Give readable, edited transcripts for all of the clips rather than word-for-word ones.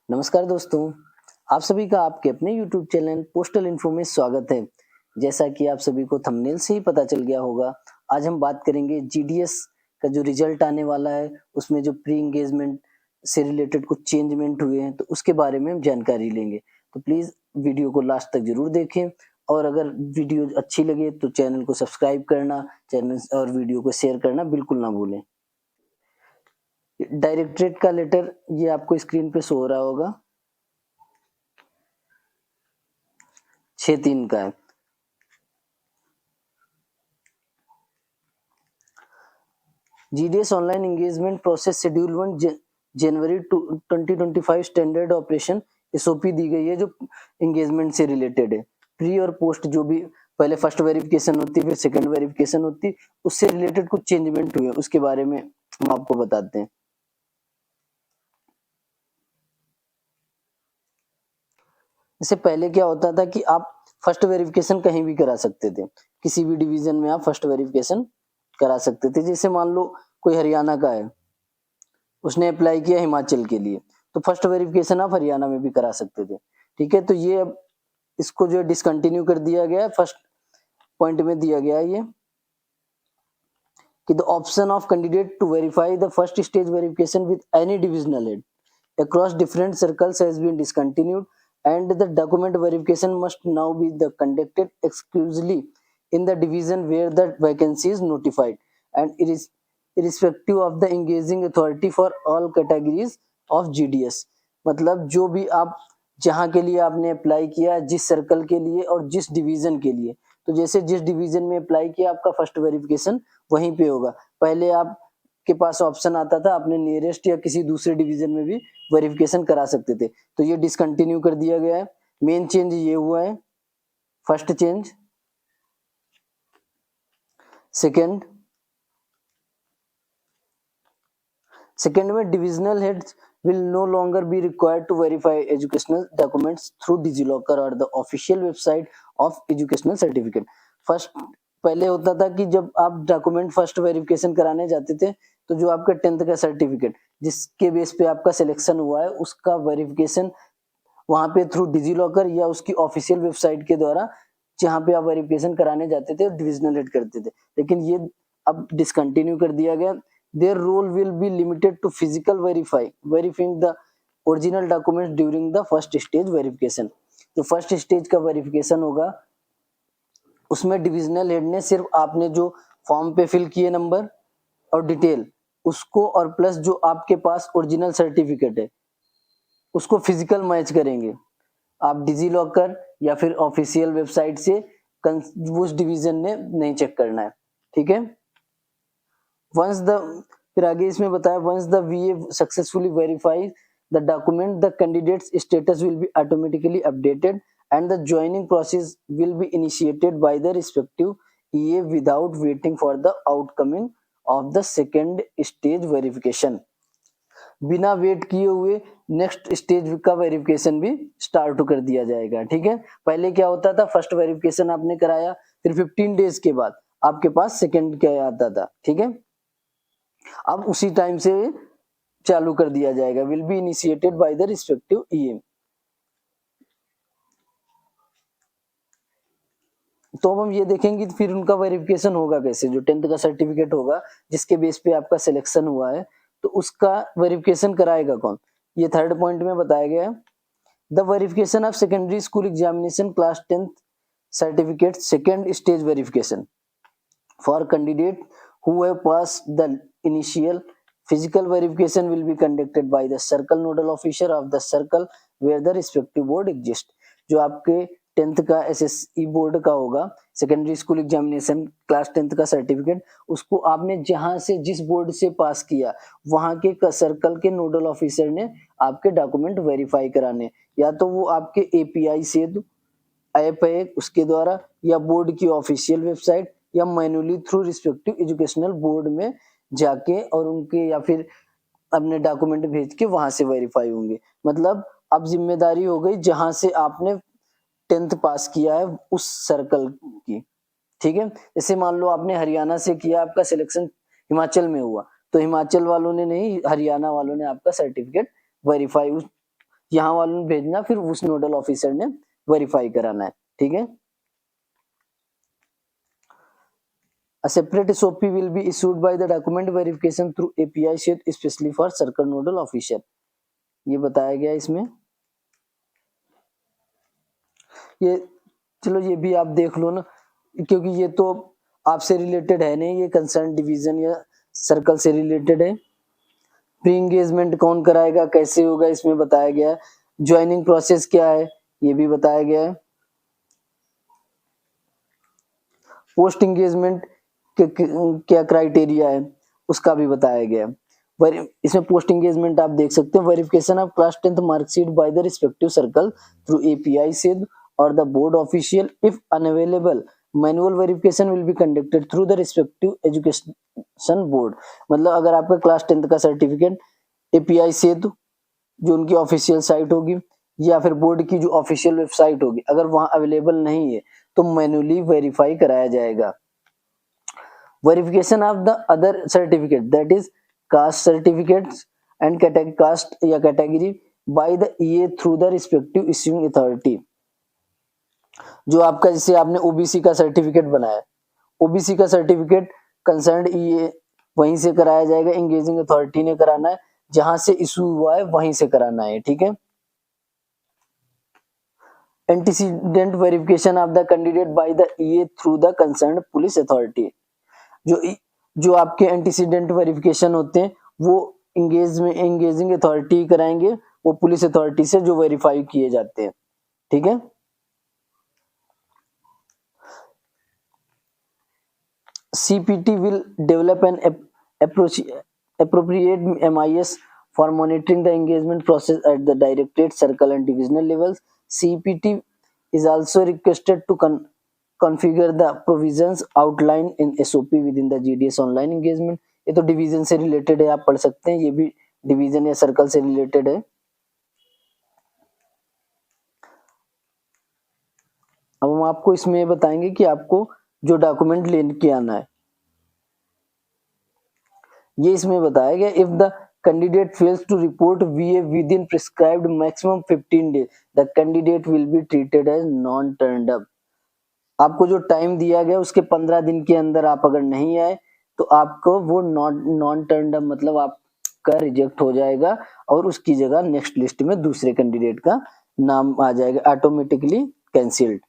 नमस्कार दोस्तों, आप सभी का आपके अपने YouTube चैनल पोस्टल इन्फो में स्वागत है। जैसा कि आप सभी को थंबनेल से ही पता चल गया होगा, आज हम बात करेंगे जीडीएस का जो रिजल्ट आने वाला है, उसमें जो प्री एंगेजमेंट से रिलेटेड कुछ चेंजमेंट हुए हैं, तो उसके बारे में हम जानकारी लेंगे। तो प्लीज़ वीडियो को लास्ट तक ज़रूर देखें और अगर वीडियो अच्छी लगे तो चैनल को सब्सक्राइब करना, चैनल और वीडियो को शेयर करना बिल्कुल ना भूलें। डायरेक्टरेट का लेटर ये आपको स्क्रीन पे शो हो रहा होगा, 6/3 का है। GDS online engagement process schedule 1 जनवरी 2025 स्टैंडर्ड ऑपरेशन एसओपी दी गई है जो एंगेजमेंट से रिलेटेड है। प्री और पोस्ट जो भी पहले फर्स्ट वेरिफिकेशन होती है फिर सेकंड वेरिफिकेशन होती है, उससे रिलेटेड कुछ चेंजमेंट हुए उसके बारे में हम आपको बताते हैं। इससे पहले क्या होता था कि आप फर्स्ट वेरिफिकेशन कहीं भी करा सकते थे, किसी भी डिवीजन में आप फर्स्ट वेरिफिकेशन करा सकते थे। जैसे मान लो कोई हरियाणा का है, उसने अप्लाई किया हिमाचल के लिए, तो फर्स्ट वेरिफिकेशन आप हरियाणा में भी करा सकते थे। ठीक है, तो ये अब इसको जो डिसकंटिन्यू कर दिया गया, फर्स्ट पॉइंट में दिया गया है ये कि the option of candidate to verify the first stage verification with any divisional head across different circles has been discontinued and the document verification must now be conducted exclusively in the division where the vacancy is notified and it is irrespective of the engaging authority for all categories of GDS। मतलब जो भी आप जहाँ के लिए आपने apply किया, जिस सर्कल के लिए और जिस डिवीजन के लिए, तो जैसे जिस डिवीजन में अप्लाई किया आपका फर्स्ट वेरिफिकेशन वहीं पे होगा। पहले आप के पास ऑप्शन आता था अपने नियरेस्ट या किसी दूसरे डिवीजन में भी वेरिफिकेशन करा सकते थे, तो ये डिसकंटिन्यू कर दिया गया है। मेन चेंज ये हुआ है, फर्स्ट चेंज। सेकेंड में divisional heads will no longer be required to verify educational documents through DigiLocker or the official website of educational certificate। First पहले होता था कि जब आप डॉक्यूमेंट फर्स्ट वेरिफिकेशन कराने जाते थे, तो जो आपका 10th का सर्टिफिकेट जिसके बेस पे आपका सिलेक्शन हुआ है, उसका वेरिफिकेशन वहां पे थ्रू डिजीलॉकर या उसकी ऑफिशियल वेबसाइट के द्वारा जहां पे आप वेरिफिकेशन कराने जाते थे डिविजनल हेड करते थे, लेकिन ये अब डिसकंटिन्यू कर दिया गया। Their role will be limited to physical verifying the original documents during the first stage verification. जो फर्स्ट स्टेज का वेरिफिकेशन होगा उसमें डिविजनल हेड ने सिर्फ आपने जो फॉर्म पे फिल किए नंबर और डिटेल उसको और प्लस जो आपके पास ओरिजिनल सर्टिफिकेट है उसको फिजिकल मैच करेंगे। आप डिजीलॉकर या फिर ऑफिशियल वेबसाइट से उस डिवीजन ने नहीं चेक करना है। ठीक है, वंस द फिर आगे इसमें बताया once the VA successfully verify the document the candidate's status will be automatically updated and the joining process will be initiated by the respective EA without waiting for the outcoming of the second stage verification। बिना wait किए हुए next stage का verification भी start कर दिया जाएगा। ठीक है, पहले क्या होता था, फर्स्ट वेरिफिकेशन आपने कराया, फिर 15 डेज के बाद आपके पास सेकंड क्या आता था। ठीक है, अब उसी टाइम से चालू कर दिया जाएगा, will be initiated by the respective EM. तो अब हम ये देखेंगे फिर उनका वेरिफिकेशन होगा कैसे। जो 10th का सर्टिफिकेट होगा जिसके बेस पे आपका सिलेक्शन हुआ है, तो उसका वेरिफिकेशन कराएगा कौन, ये थर्ड पॉइंट में बताया गया है। The verification of secondary school examination class 10th certificate second stage verification for candidate who have passed the initial physical verification will be conducted by the circle nodal officer of the circle where the respective board exists। जो आपके 10th का SSE board का होगा, secondary school examination class 10th का certificate, उसको आपने जहां से जिस बोर्ड से पास किया वहां के सर्कल के नोडल ऑफिसर ने आपके डॉक्यूमेंट वेरीफाई कराने, या तो वो आपके एपीआई से ऐप है उसके द्वारा, या बोर्ड की ऑफिशियल वेबसाइट, या manually through respective educational board में जाके और उनके या फिर अपने डॉक्यूमेंट भेज के वहां से वेरीफाई होंगे। मतलब अब जिम्मेदारी हो गई जहां से आपने 10th पास किया है उस सर्कल की। ठीक है, जैसे मान लो आपने हरियाणा से किया, आपका सिलेक्शन हिमाचल में हुआ, तो हिमाचल वालों ने नहीं, हरियाणा वालों ने आपका सर्टिफिकेट वेरीफाई यहाँ वालों ने भेजना, फिर उस नोडल ऑफिसर ने वेरीफाई कराना है। ठीक है। A separate SOP will be issued by the document verification through API sheet especially for circle nodal officer। ये बताया गया इसमें। ये चलो ये भी आप देख लो ना, क्योंकि ये तो आपसे रिलेटेड है नहीं, ये कंसर्न डिवीजन या सर्कल से रिलेटेड है। प्री इंगेजमेंट कौन कराएगा, कैसे होगा, इसमें बताया गया है। ज्वाइनिंग प्रोसेस क्या है, ये भी बताया गया है। पोस्ट इंगेजमेंट क्या क्राइटेरिया है, उसका भी बताया गया है। इसमें पोस्ट इंगेजमेंट आप देख सकते हैं, verification of class 10th marksheet by the respective circle through API सिद्ध और the board official. If unavailable manual verification will be conducted through the respective education board. मतलब अगर आपका क्लास 10th का सर्टिफिकेट एपीआई सिद्ध जो उनकी ऑफिशियल साइट होगी या फिर बोर्ड की जो ऑफिशियल वेबसाइट होगी, अगर वहां अवेलेबल नहीं है तो मैन्युअली वेरीफाई कराया जाएगा। Verification of the other certificate that is caste certificates and caste या category by the EA through the respective issuing authority. जो आपका, जैसे आपने ओबीसी का सर्टिफिकेट बनाया, ओबीसी का सर्टिफिकेट कंसर्न्ड ईए वहीं से कराया जाएगा, इंगेजिंग अथॉरिटी ने कराना है, जहां से इशू हुआ है वहीं से कराना है। ठीक है। Antecedent verification of the candidate bye the EA through the concerned police authority. जो आपके एंटीसीडेंट वेरिफिकेशन होते हैं वो इंगेजिंग अथॉरिटी कराएंगे, वो पुलिस अथॉरिटी से जो वेरीफाई किए जाते हैं। ठीक है। CPT will develop an appropriate MIS for monitoring the engagement process at the directorate, circle and divisional levels. CPT is also requested to configure the provisions outlined in SOP within the GDS online engagement। ये तो division से related है, आप पढ़ सकते हैं, ये भी डिवीजन या सर्कल से रिलेटेड है। अब हम आपको इसमें बताएंगे कि आपको जो डॉक्यूमेंट लेके आना है, ये इसमें बताया गया। If the candidate fails to report VA within prescribed maximum 15 days the candidate will be treated as non turned up. आपको जो टाइम दिया गया उसके 15 दिन के अंदर आप अगर नहीं आए तो आपको वो नॉन टर्न्ड अप मतलब आपका रिजेक्ट हो जाएगा और उसकी जगह नेक्स्ट लिस्ट में दूसरे कैंडिडेट का नाम आ जाएगा, ऑटोमेटिकली कैंसिल्ड।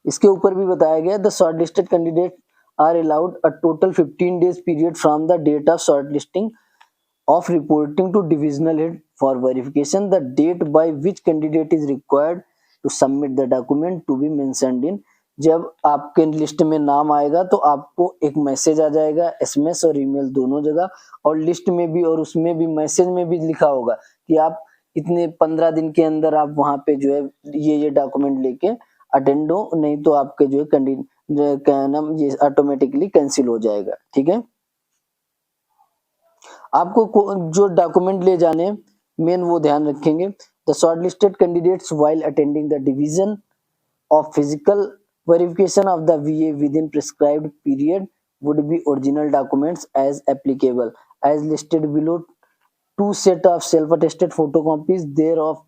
इसके ऊपर भी बताया गया the shortlisted candidate are allowed a total 15 days period from the date of shortlisting of reporting to divisional head for verification the date by which candidate is required to submit the document to be mentioned in। जब आपके list में नाम आएगा तो आपको एक message आ जाएगा, SMS और ईमेल दोनों जगह, और लिस्ट में भी और उसमें भी मैसेज में भी लिखा होगा कि आप इतने 15 दिन के अंदर आप वहां पे जो है ये डॉक्यूमेंट लेके अटेंड हो, नहीं तो आपके जो है ये ऑटोमेटिकली कैंसिल हो जाएगा। ठीक है। आपको जो डॉक्यूमेंट ले जाने मेन वो ध्यान रखेंगे। The shortlisted candidates while attending the division of physical verification of the VA within prescribed period would be original documents as applicable as listed below, 2 set of self attested photocopies thereof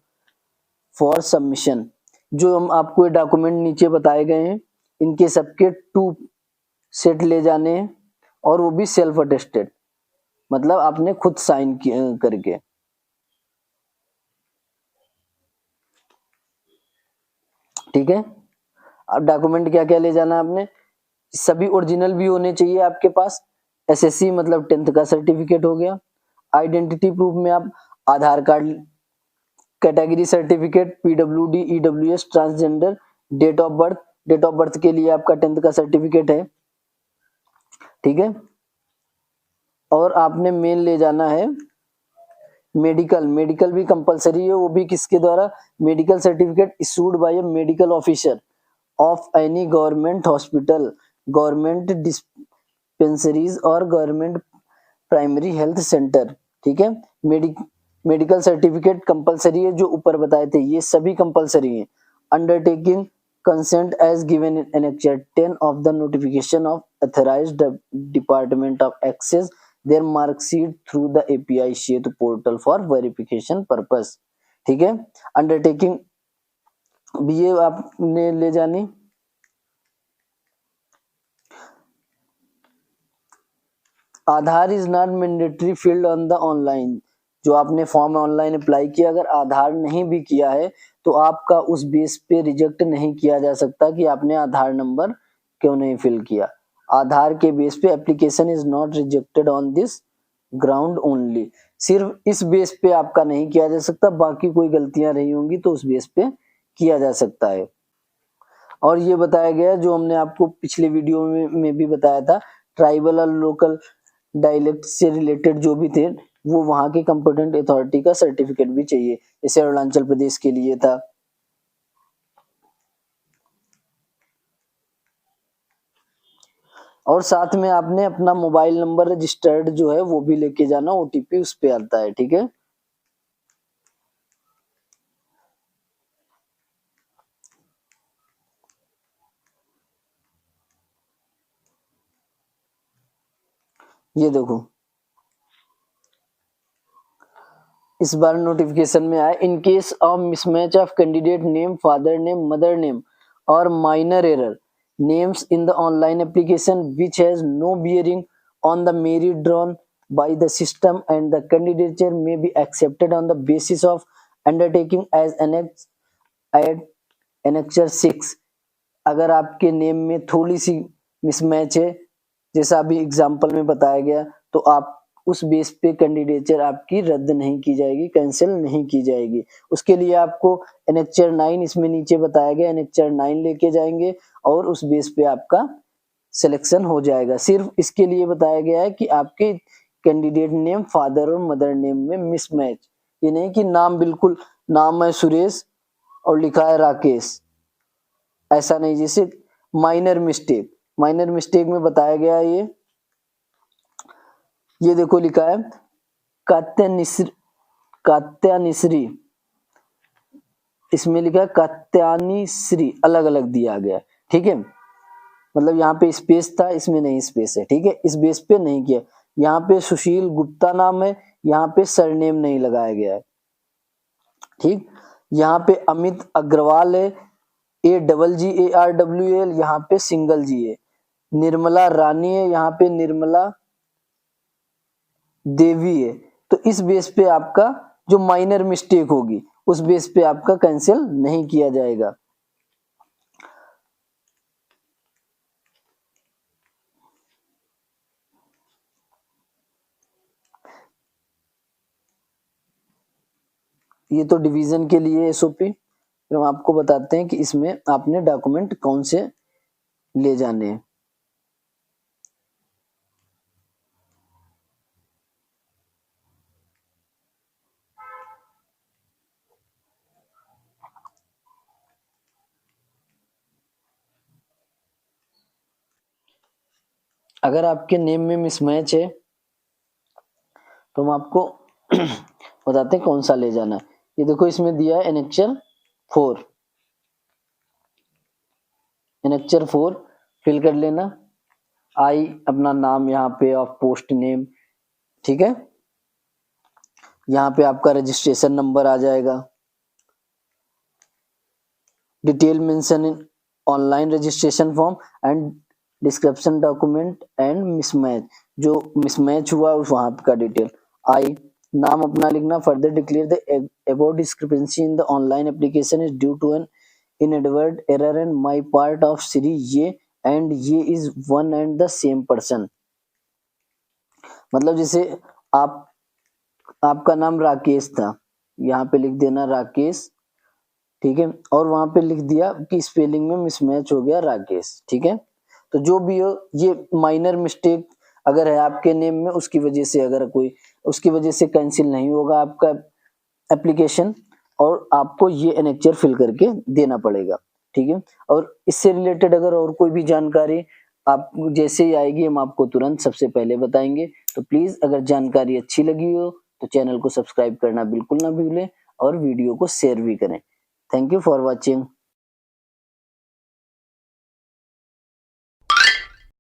for submission. जो हम आपको document नीचे बताए गए हैं इनके सबके 2 set ले जाने हैं और वो भी सेल्फ अटेस्टेड, मतलब आपने खुद साइन करके। ठीक है। अब डॉक्यूमेंट क्या क्या ले जाना है आपने, सभी ओरिजिनल भी होने चाहिए आपके पास। SSC मतलब 10th का सर्टिफिकेट हो गया। आइडेंटिटी प्रूफ में आप Aadhaar card, category certificate, PWD, EWS, transgender, date of birth, date of birth के लिए आपका 10th का सर्टिफिकेट है। ठीक है। और आपने मेन ले जाना है मेडिकल, मेडिकल भी कंपलसरी है, वो भी किसके द्वारा, medical certificate issued by a medical officer of any government hospital, government dispensaries और गवर्नमेंट प्राइमरी हेल्थ सेंटर। ठीक है। मेडिकल सर्टिफिकेट कंपलसरी है, जो ऊपर बताए थे ये सभी कंपलसरी है। Undertaking consent as given in Annexure 10 of the notification of authorized department of access their mark sheet through the API sheet portal for verification purpose। ठीक है। अंडरटेकिंग भी ये आपने ले जानी। Aadhaar is not mandatory field on the online, जो आपने form online apply किया, अगर आधार नहीं भी किया है तो आपका उस बेस पे रिजेक्ट नहीं किया जा सकता कि आपने आधार नंबर क्यों नहीं फिल किया। आधार के बेस पे application is not rejected on this ground only, सिर्फ इस बेस पे आपका नहीं किया जा सकता, बाकी कोई गलतियां रही होंगी तो उस बेस पे किया जा सकता है। और ये बताया गया जो हमने आपको पिछले वीडियो में भी बताया था, ट्राइबल और लोकल डायलेक्ट से रिलेटेड जो भी थे वो वहां के कंपिटेंट अथॉरिटी का सर्टिफिकेट भी चाहिए, जैसे अरुणाचल प्रदेश के लिए था। और साथ में आपने अपना मोबाइल नंबर रजिस्टर्ड जो है वो भी लेके जाना, ओटीपी उस पे आता है, ठीक है। ये देखो इस बार नोटिफिकेशन में आया, in case of mismatch of candidate name, father name, mother name और minor error names in the online application which has no bearing on the merit drawn by the system and the candidature may be accepted on the basis of undertaking as annexure 6। अगर आपके name में थोड़ी सी mismatch है, जैसा अभी example में बताया गया, तो आप उस बेस पे कैंडिडेचर आपकी रद्द नहीं की जाएगी, कैंसिल नहीं की जाएगी। उसके लिए आपको एनेक्चर 9 इसमें नीचे बताया गया, एनेक्चर 9 लेके जाएंगे और उस बेस पे आपका सिलेक्शन हो जाएगा। सिर्फ इसके लिए बताया गया है कि आपके कैंडिडेट नेम, फादर और मदर नेम में मिसमैच, ये नहीं कि नाम बिल्कुल, नाम है सुरेश और लिखा है राकेश, ऐसा नहीं। जैसे माइनर मिस्टेक, माइनर मिस्टेक में बताया गया है, ये देखो लिखा है कात्यानिश्री, इसमें लिखा है कात्यानिश्री, अलग अलग दिया गया, ठीक है। मतलब यहाँ पे स्पेस था, इसमें नहीं स्पेस है, ठीक है, इस बेस पे नहीं किया। यहाँ पे सुशील गुप्ता नाम है, यहाँ पे सरनेम नहीं लगाया गया है, ठीक। यहाँ पे अमित अग्रवाल है, AGGARWL, यहाँ पे सिंगल जी है। निर्मला रानी है, यहाँ पे निर्मला देवी है। तो इस बेस पे आपका जो माइनर मिस्टेक होगी उस बेस पे आपका कैंसिल नहीं किया जाएगा। ये तो डिवीजन के लिए एसओपी, फिर हम आपको बताते हैं कि इसमें आपने डॉक्यूमेंट कौन से ले जाने हैं। अगर आपके नेम में मिसमैच है तो हम आपको बताते हैं कौन सा ले जाना है। ये देखो इसमें दिया है एनेक्चर 4, एनेक्चर 4 फिल कर लेना। आई अपना नाम यहाँ पे ऑफ पोस्ट नेम, ठीक है। यहाँ पे आपका रजिस्ट्रेशन नंबर आ जाएगा। Detail mention in online registration form and description document and mismatch, जो मिसमैच हुआ उस वहां का डिटेल। आई नाम अपना लिखना। Further declare the about discrepancy in the online application is due to an inadvertent error and my part of series ये and ये is one and the same person. मतलब जैसे आपका नाम राकेश था, यहाँ पे लिख देना राकेश, ठीक है, और वहां पे लिख दिया कि स्पेलिंग में मिसमैच हो गया राकेश, ठीक है। तो जो भी हो, ये माइनर मिस्टेक अगर है आपके नेम में, उसकी वजह से अगर कोई, उसकी वजह से कैंसिल नहीं होगा आपका एप्लीकेशन और आपको ये एनेक्चर फिल करके देना पड़ेगा, ठीक है। और इससे रिलेटेड अगर और कोई भी जानकारी आप जैसे ही आएगी हम आपको तुरंत सबसे पहले बताएंगे। तो प्लीज अगर जानकारी अच्छी लगी हो तो चैनल को सब्सक्राइब करना बिल्कुल ना भूलें और वीडियो को शेयर भी करें। Thank you for watching.